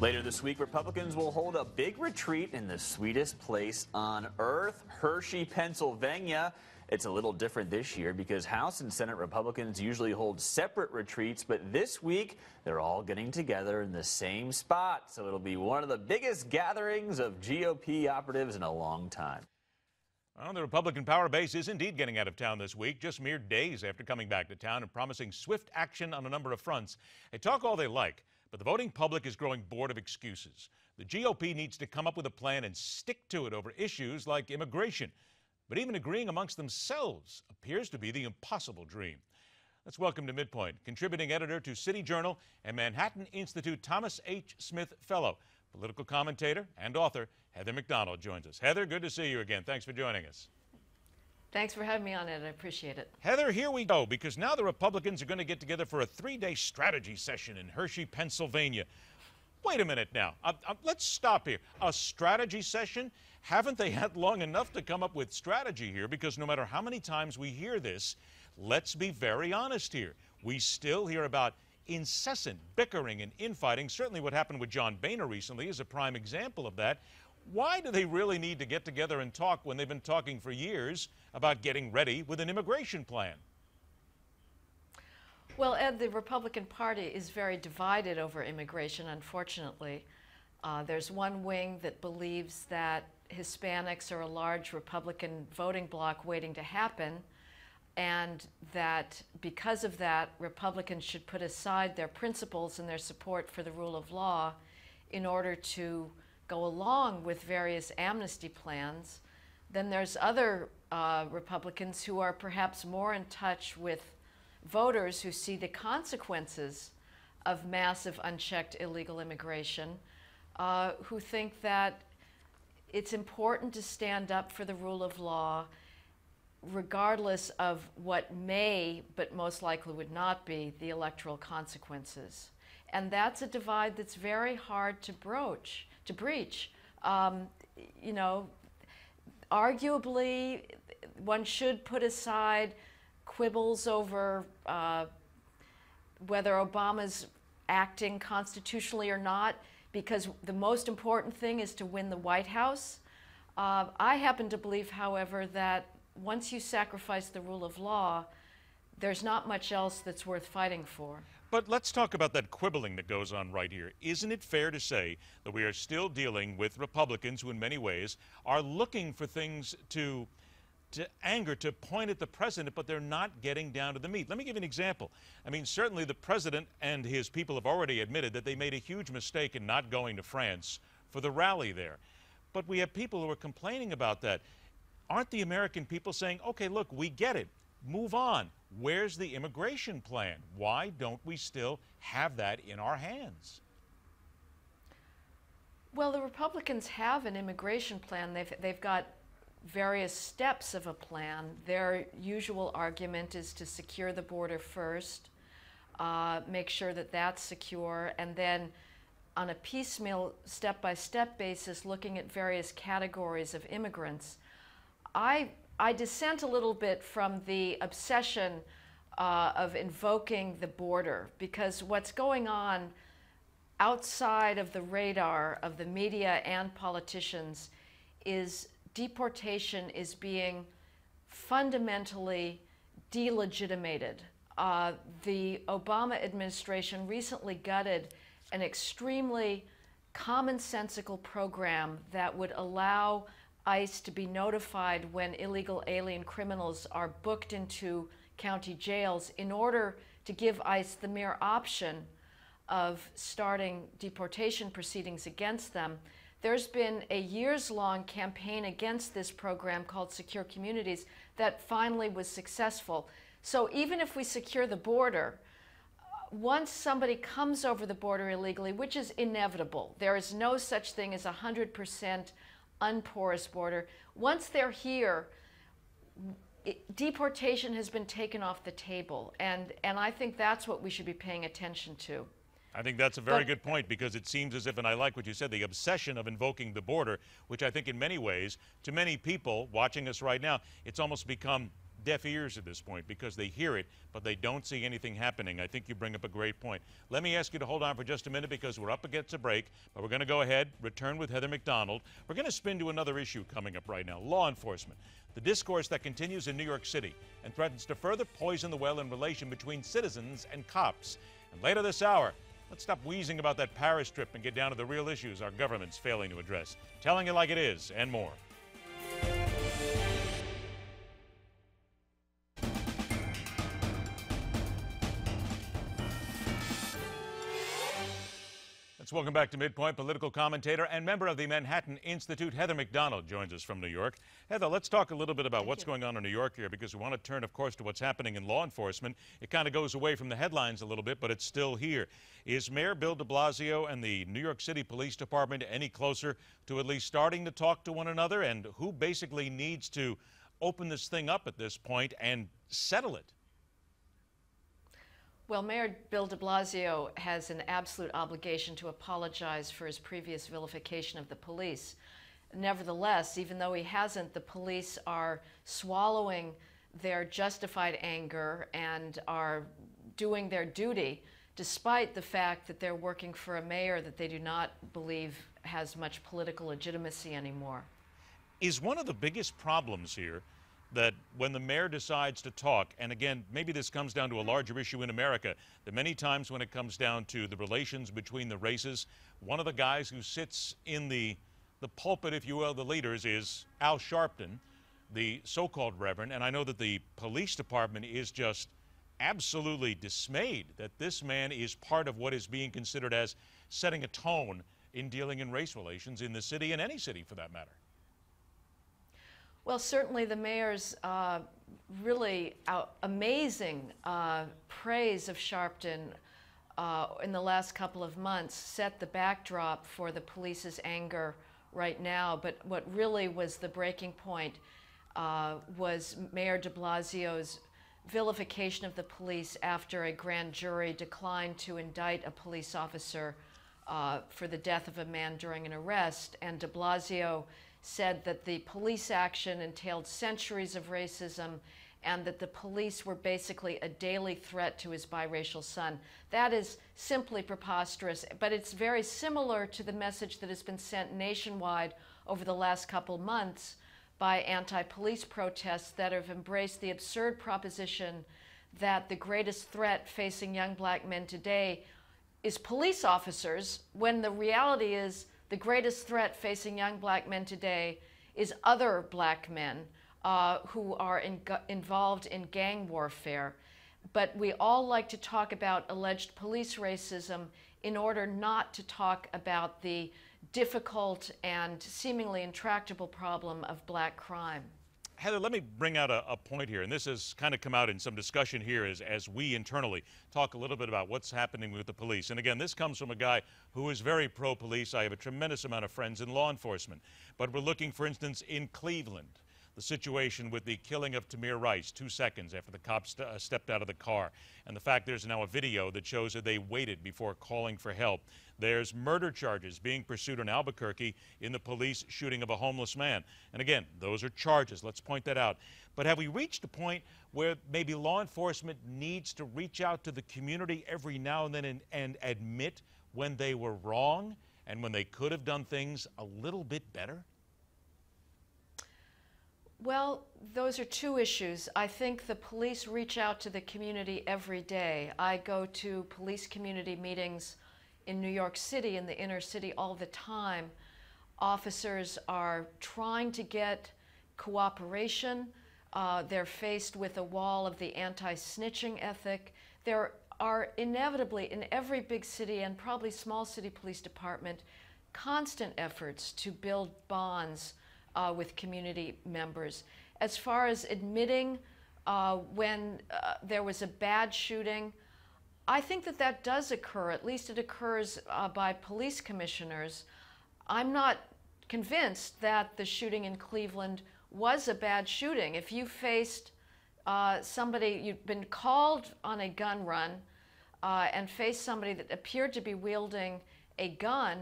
Later this week, Republicans will hold a big retreat in the sweetest place on earth, Hershey, Pennsylvania. It's a little different this year because House and Senate Republicans usually hold separate retreats, but this week they're all getting together in the same spot. So it'll be one of the biggest gatherings of GOP operatives in a long time. Well, the Republican power base is indeed getting out of town this week, just mere days after coming back to town and promising swift action on a number of fronts. They talk all they like, but the voting public is growing bored of excuses. The GOP needs to come up with a plan and stick to it over issues like immigration. But even agreeing amongst themselves appears to be the impossible dream. Let's welcome to MidPoint, contributing editor to City Journal and Manhattan Institute Thomas H. Smith Fellow, political commentator and author Heather McDonald joins us. Heather, good to see you again. Thanks for joining us. Thanks for having me on it. I appreciate it. Heather, here we go, because now the Republicans are going to get together for a 3-day strategy session in Hershey, Pennsylvania. Wait a minute now. Let's stop here. A strategy session? Haven't they had long enough to come up with strategy here? Because no matter how many times we hear this, let's be very honest here. We still hear about incessant bickering and infighting. Certainly what happened with John Boehner recently is a prime example of that. Why do they really need to get together and talk when they've been talking for years about getting ready with an immigration plan? Well, Ed, the Republican Party is very divided over immigration, unfortunately. There's one wing that believes that Hispanics are a large Republican voting bloc waiting to happen, and that because of that, Republicans should put aside their principles and their support for the rule of law in order to go along with various amnesty plans. Then there's other Republicans who are perhaps more in touch with voters who see the consequences of massive unchecked illegal immigration, who think that it's important to stand up for the rule of law regardless of what may, but most likely would not be, the electoral consequences. And that's a divide that's very hard to breach. You know, arguably, one should put aside quibbles over whether Obama's acting constitutionally or not, because the most important thing is to win the White House. I happen to believe, however, that once you sacrifice the rule of law, there's not much else that's worth fighting for. But let's talk about that quibbling that goes on right here. Isn't it fair to say that we are still dealing with Republicans who in many ways are looking for things to anger, to point at the president, but they're not getting down to the meat? Let me give you an example. I mean, certainly the president and his people have already admitted that they made a huge mistake in not going to France for the rally there. But we have people who are complaining about that. Aren't the American people saying, okay, look, we get it, move on. Where's the immigration plan? Why don't we still have that in our hands? Well, the Republicans have an immigration plan. They've got various steps of a plan. Their usual argument is to secure the border first, make sure that that's secure, and then on a piecemeal, step-by-step basis, looking at various categories of immigrants. I dissent a little bit from the obsession of invoking the border, because what's going on outside of the radar of the media and politicians is deportation is being fundamentally delegitimated. The Obama administration recently gutted an extremely commonsensical program that would allow ICE to be notified when illegal alien criminals are booked into county jails in order to give ICE the mere option of starting deportation proceedings against them. There's been a years-long campaign against this program called Secure Communities that finally was successful. So even if we secure the border, once somebody comes over the border illegally, which is inevitable, there is no such thing as 100% unporous border. Once they're here, deportation has been taken off the table, and I think that's what we should be paying attention to. I think that's a very good point, because it seems as if, and I like what you said, the obsession of invoking the border, which I think in many ways, to many people watching us right now, it's almost become deaf ears at this point because they hear it, but they don't see anything happening. I think you bring up a great point. Let me ask you to hold on for just a minute because we're up against a break, but we're going to go ahead, return with Heather McDonald. We're going to spin to another issue coming up right now, law enforcement. The discourse that continues in New York City and threatens to further poison the well in relation between citizens and cops. And later this hour, let's stop wheezing about that Paris trip and get down to the real issues our government's failing to address. Telling it like it is, and more. Welcome back to MidPoint. Political commentator and member of the Manhattan Institute, Heather McDonald, joins us from New York. Heather, let's talk a little bit about what's going on in New York here, because we want to turn, of course, to what's happening in law enforcement. It kind of goes away from the headlines a little bit, but it's still here. Is Mayor Bill de Blasio and the New York City Police Department any closer to at least starting to talk to one another? And who basically needs to open this thing up at this point and settle it? Well, Mayor Bill de Blasio has an absolute obligation to apologize for his previous vilification of the police. Nevertheless, even though he hasn't, the police are swallowing their justified anger and are doing their duty, despite the fact that they're working for a mayor that they do not believe has much political legitimacy anymore. Is one of the biggest problems here that when the mayor decides to talk, and again, maybe this comes down to a larger issue in America, that many times when it comes down to the relations between the races, one of the guys who sits in the pulpit, if you will, the leaders, is Al Sharpton, the so-called reverend, and I know that the police department is just absolutely dismayed that this man is part of what is being considered as setting a tone in dealing in race relations in the city, and any city for that matter. Well, certainly the mayor's really amazing praise of Sharpton in the last couple of months set the backdrop for the police's anger right now. But what really was the breaking point was Mayor de Blasio's vilification of the police after a grand jury declined to indict a police officer for the death of a man during an arrest. And de Blasio said that the police action entailed centuries of racism and that the police were basically a daily threat to his biracial son. That is simply preposterous, but it's very similar to the message that has been sent nationwide over the last couple months by anti-police protests that have embraced the absurd proposition that the greatest threat facing young black men today is police officers, when the reality is the greatest threat facing young black men today is other black men who are involved in gang warfare. But we all like to talk about alleged police racism in order not to talk about the difficult and seemingly intractable problem of black crime. Heather, let me bring out a point here, and this has kind of come out in some discussion here as we internally talk a little bit about what's happening with the police. And again, this comes from a guy who is very pro-police. I have a tremendous amount of friends in law enforcement. But we're looking, for instance, in Cleveland, the situation with the killing of Tamir Rice 2 seconds after the cops stepped out of the car. And the fact there's now a video that shows that they waited before calling for help. There's murder charges being pursued in Albuquerque in the police shooting of a homeless man. And again, those are charges. Let's point that out. But have we reached a point where maybe law enforcement needs to reach out to the community every now and then and admit when they were wrong and when they could have done things a little bit better? Well, those are two issues. I think the police reach out to the community every day. I go to police community meetings in New York City, in the inner city, all the time. Officers are trying to get cooperation. They're faced with a wall of the anti-snitching ethic. There are inevitably, in every big city and probably small city police department, constant efforts to build bonds with community members. As far as admitting when there was a bad shooting, I think that that does occur. At least it occurs by police commissioners. I'm not convinced that the shooting in Cleveland was a bad shooting. If you faced somebody, you'd been called on a gun run and faced somebody that appeared to be wielding a gun,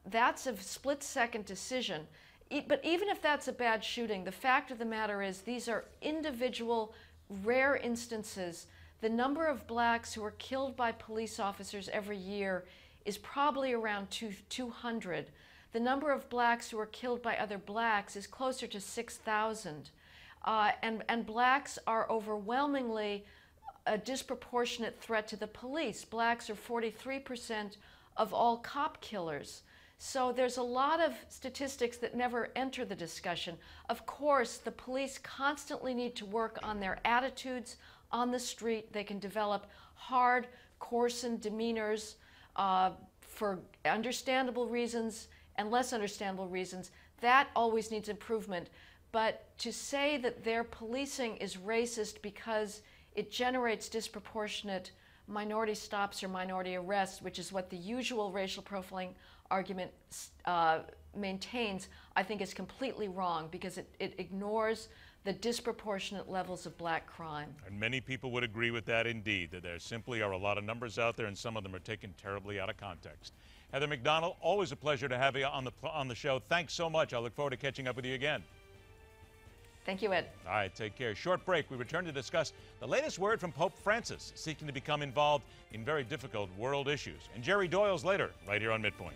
that's a split-second decision. But even if that's a bad shooting, the fact of the matter is these are individual, rare instances. The number of blacks who are killed by police officers every year is probably around 200. The number of blacks who are killed by other blacks is closer to 6,000. And blacks are overwhelmingly a disproportionate threat to the police. Blacks are 43% of all cop killers. So there's a lot of statistics that never enter the discussion. Of course, the police constantly need to work on their attitudes on the street. They can develop hard, coarsened demeanors for understandable reasons and less understandable reasons. That always needs improvement. But to say that their policing is racist because it generates disproportionate minority stops or minority arrests, which is what the usual racial profiling argument maintains, I think is completely wrong, because it ignores the disproportionate levels of black crime. And many people would agree with that indeed, that there simply are a lot of numbers out there and some of them are taken terribly out of context. Heather McDonald, always a pleasure to have you on the show. Thanks so much. I look forward to catching up with you again. Thank you, Ed. All right, take care. Short break. We return to discuss the latest word from Pope Francis, seeking to become involved in very difficult world issues. And Jerry Doyle's later, right here on MidPoint.